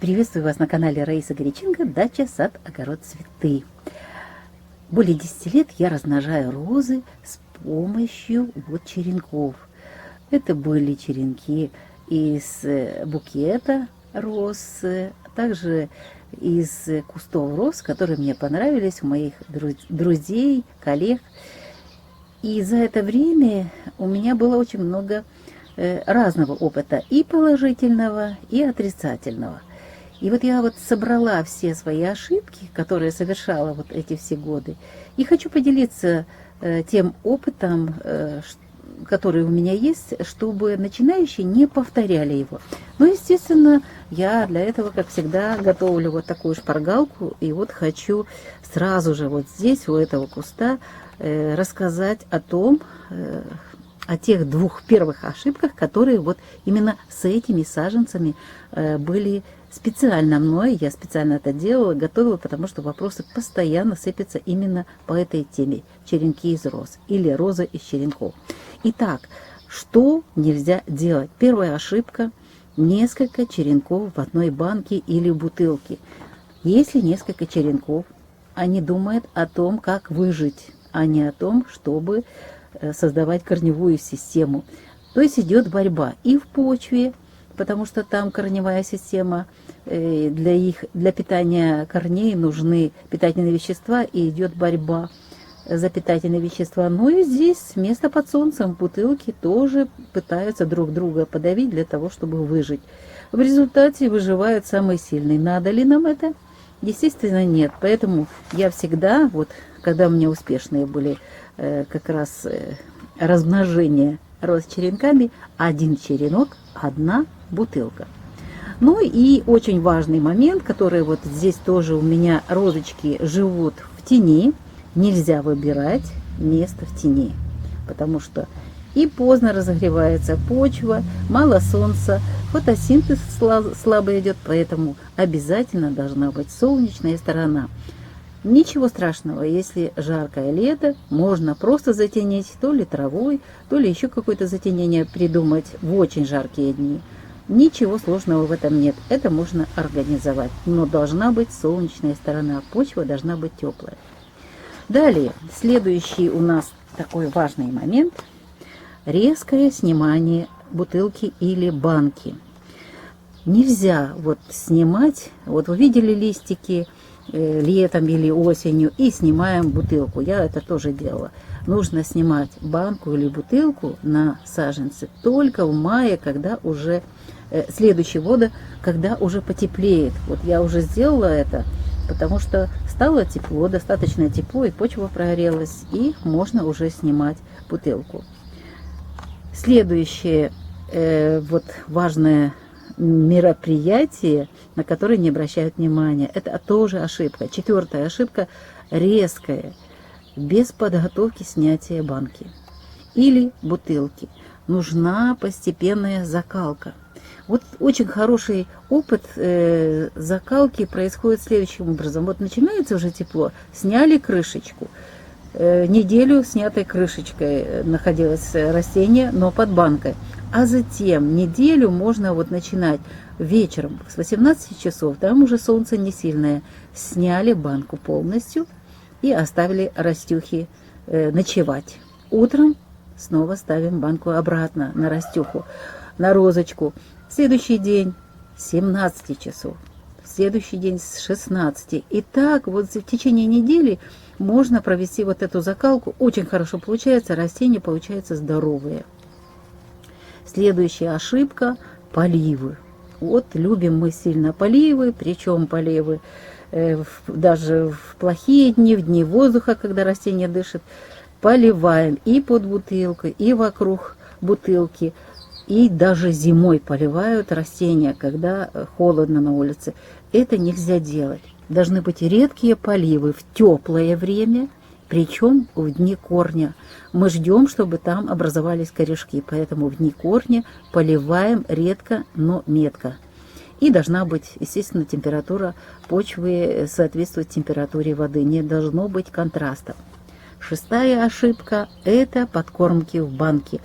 Приветствую вас на канале Раиса Горяченко «Дача, сад, огород, цветы». Более 10 лет я размножаю розы с помощью черенков. Это были черенки из букета роз, также из кустов роз, которые мне понравились у моих друзей, коллег. И за это время у меня было очень много разного опыта, и положительного, и отрицательного. И вот я собрала все свои ошибки, которые совершала эти все годы, и хочу поделиться тем опытом, который у меня есть, чтобы начинающие не повторяли его. Но, естественно, я для этого, как всегда, готовлю такую шпаргалку, и хочу сразу же здесь, у этого куста, рассказать о тех двух первых ошибках, которые именно с этими саженцами были специально мной, я специально это делала, готовила, потому что вопросы постоянно сыпятся именно по этой теме. Черенки из роз или роза из черенков. Итак, что нельзя делать? Первая ошибка – несколько черенков в одной банке или бутылке. Если несколько черенков, они думают о том, как выжить, а не о том, чтобы создавать корневую систему. То есть идет борьба и в почве, потому что там корневая система, для питания корней нужны питательные вещества, и идет борьба за питательные вещества. Ну и здесь место под солнцем, бутылки тоже пытаются друг друга подавить для того, чтобы выжить. В результате выживают самые сильные. Надо ли нам это? Естественно, нет. Поэтому я всегда, когда у меня успешные были как раз размножение роз черенками, один черенок, одна бутылка. Ну и очень важный момент, который здесь тоже у меня розочки живут в тени. Нельзя выбирать место в тени, потому что и поздно разогревается почва, мало солнца, фотосинтез слабо идет, поэтому обязательно должна быть солнечная сторона. Ничего страшного, если жаркое лето, можно просто затенить то ли травой, то ли еще какое-то затенение придумать в очень жаркие дни. Ничего сложного в этом нет, это можно организовать, но должна быть солнечная сторона, почва должна быть теплая. Далее, следующий у нас такой важный момент – резкое снимание бутылки или банки. Нельзя снимать, вы видели листики летом или осенью и снимаем бутылку. Я это тоже делала. Нужно снимать банку или бутылку на саженцы только в мае, когда уже следующего года, когда уже потеплеет. Я уже сделала это, потому что стало тепло, достаточно тепло, и почва прогрелась, и можно уже снимать бутылку. Следующее важное мероприятие, на которое не обращают внимания, это тоже ошибка. Четвертая ошибка – резкая, без подготовки снятия банки или бутылки. Нужна постепенная закалка. Очень хороший опыт закалки происходит следующим образом. Начинается уже тепло, сняли крышечку. Неделю снятой крышечкой находилось растение, но под банкой. А затем неделю можно начинать вечером с 18 часов, там уже солнце не сильное, сняли банку полностью и оставили растюхи ночевать. Утром снова ставим банку обратно на растюху, на розочку. Следующий день с 17 часов, следующий день с 16. И так в течение недели можно провести эту закалку. Очень хорошо получается, растения получаются здоровые. Следующая ошибка – поливы. Любим мы сильно поливы, причем поливы даже в плохие дни, в дни воздуха, когда растение дышит. Поливаем и под бутылкой, и вокруг бутылки. И даже зимой поливают растения, когда холодно на улице. Это нельзя делать. Должны быть редкие поливы в теплое время, причем в дни корня. Мы ждем, чтобы там образовались корешки, поэтому в дни корня поливаем редко, но метко. И должна быть, естественно, температура почвы соответствовать температуре воды. Не должно быть контраста. Шестая ошибка – это подкормки в банке.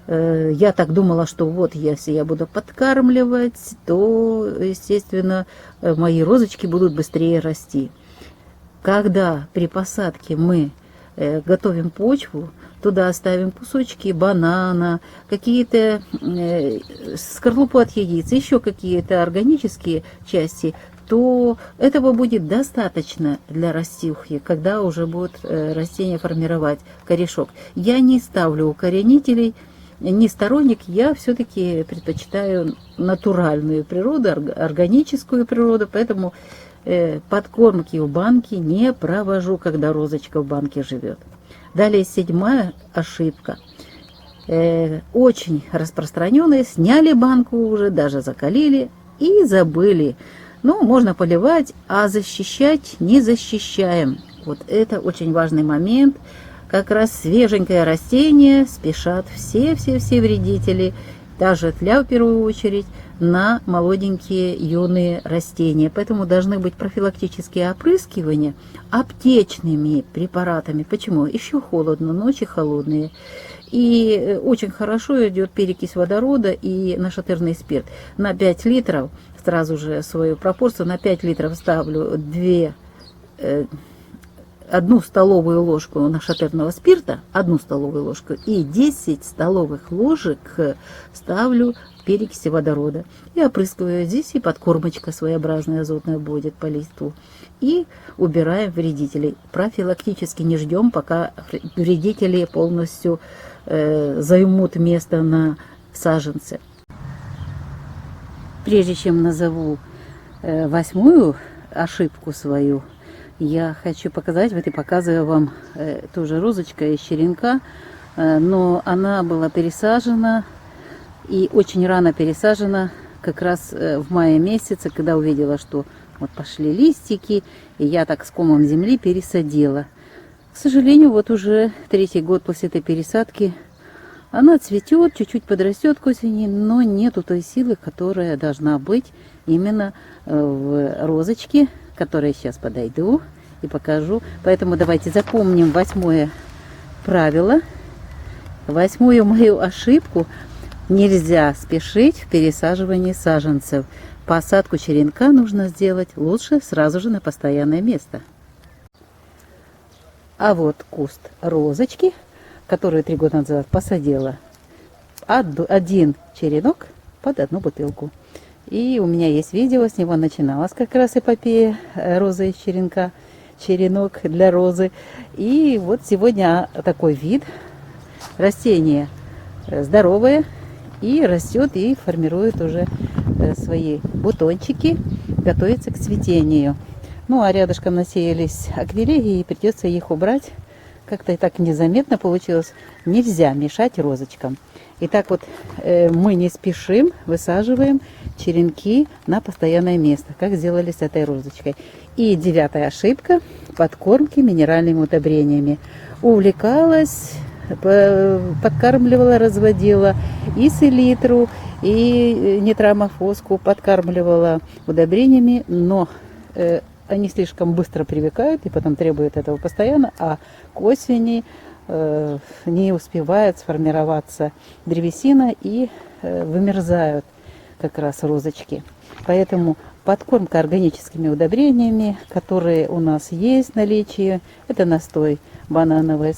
Я так думала, что вот если я буду подкармливать, то, естественно, мои розочки будут быстрее расти. Когда при посадке мы готовим почву, туда оставим кусочки банана, какие-то скорлупу от яиц, еще какие-то органические части, то этого будет достаточно для растюхи, когда уже будет растение формировать корешок. Я не ставлю укоренителей, не сторонник, я все-таки предпочитаю натуральную природу, органическую природу, поэтому подкормки в банке не провожу, когда розочка в банке живет. Далее 7-я ошибка. Очень распространенная. Сняли банку уже, даже закалили и забыли. Ну, можно поливать, а защищать не защищаем. Вот это очень важный момент. Как раз свеженькое растение спешат все вредители, даже тля в первую очередь, на молоденькие юные растения. Поэтому должны быть профилактические опрыскивания аптечными препаратами. Почему? Еще холодно, ночи холодные. И очень хорошо идет перекись водорода и нашатырный спирт. На 5 литров, сразу же свою пропорцию, на 5 литров ставлю 1 столовую ложку нашатырного спирта, 1 столовую ложку, и 10 столовых ложек ставлю перекиси водорода. И опрыскиваю здесь, и подкормочка своеобразная азотная будет по листу. И убираем вредителей. Профилактически не ждем, пока вредители полностью займут место на саженце. Прежде чем назову 8-ю ошибку свою, я хочу показать, вот и показываю вам тоже розочка из черенка, но она была пересажена и очень рано пересажена, как раз в мае месяце, когда увидела, что вот пошли листики, и я так с комом земли пересадила. К сожалению, вот уже 3-й год после этой пересадки она цветет, чуть-чуть подрастет к осени, но нету той силы, которая должна быть именно в розочке, к которой сейчас подойду и покажу. Поэтому давайте запомним 8-е правило, 8-ю мою ошибку. Нельзя спешить в пересаживании саженцев. Посадку черенка нужно сделать лучше сразу же на постоянное место. А вот куст розочки, которую 3 года назад посадила, 1 черенок под 1 бутылку. И у меня есть видео, с него начиналась как раз эпопея розы из черенка, черенок для розы. И вот сегодня такой вид. Растение здоровое и растет, и формирует уже свои бутончики, готовится к цветению. Ну, а рядышком насеялись аквилегии, и придется их убрать. Как-то так незаметно получилось. Нельзя мешать розочкам. Итак, вот мы не спешим, высаживаем черенки на постоянное место, как сделали с этой розочкой. И 9-я ошибка – подкормки минеральными удобрениями. Увлекалась, подкармливала, разводила и селитру, и нитромофоску, подкармливала удобрениями, но они слишком быстро привыкают и потом требуют этого постоянно, а к осени не успевает сформироваться древесина и вымерзают как раз розочки. Поэтому подкормка органическими удобрениями, которые у нас есть в наличии, это настой банановой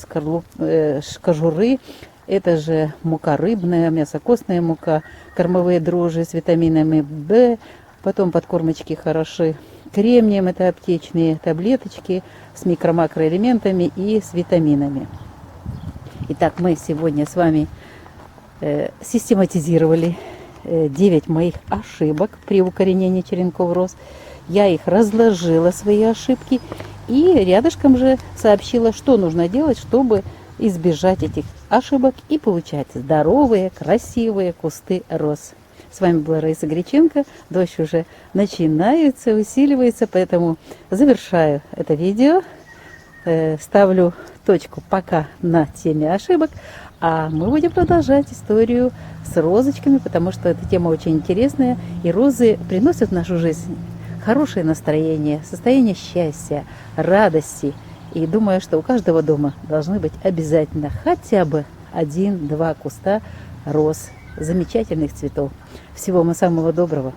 кожуры, это же мука рыбная, мясокостная мука, кормовые дрожжи с витаминами В, потом подкормочки хороши кремнием, это аптечные таблеточки с микро-макроэлементами и с витаминами. Итак, мы сегодня с вами систематизировали 9 моих ошибок при укоренении черенков роз. Я их разложила, свои ошибки, и рядышком же сообщила, что нужно делать, чтобы избежать этих ошибок и получать здоровые, красивые кусты роз. С вами была Раиса Греченко. Дождь уже начинается, усиливается, поэтому завершаю это видео. Ставлю точку пока на теме ошибок, а мы будем продолжать историю с розочками, потому что эта тема очень интересная, и розы приносят в нашу жизнь хорошее настроение, состояние счастья, радости. И думаю, что у каждого дома должны быть обязательно хотя бы 1-2 куста роз, замечательных цветов. Всего вам самого доброго.